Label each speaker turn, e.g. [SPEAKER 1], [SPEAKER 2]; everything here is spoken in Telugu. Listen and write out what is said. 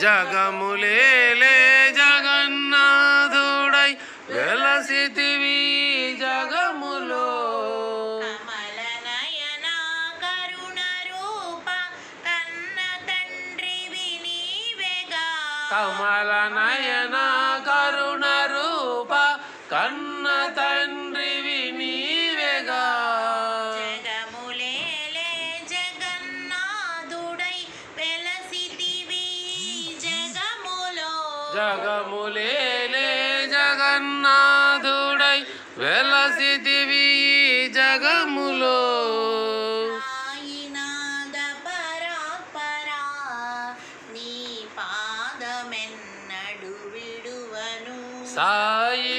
[SPEAKER 1] జగములేలే జగన్నాథుడై వెలసితివి జగములో.
[SPEAKER 2] కమల నయన కరుణ రూప కన్న తండ్రివి నీవేగా.
[SPEAKER 1] కమల నయన కరుణ రూప కన్న తండ్రివి నీవేగా.
[SPEAKER 2] జగములేలే జగన్నాథుడై వెలసితివి జగములో.
[SPEAKER 1] జగములేలే జగన్నాథుడై వెలసితివి జగములో.
[SPEAKER 2] సాయినాథ పరాత్పరా నీ పాదమెన్నడు విడువను.
[SPEAKER 1] సాయి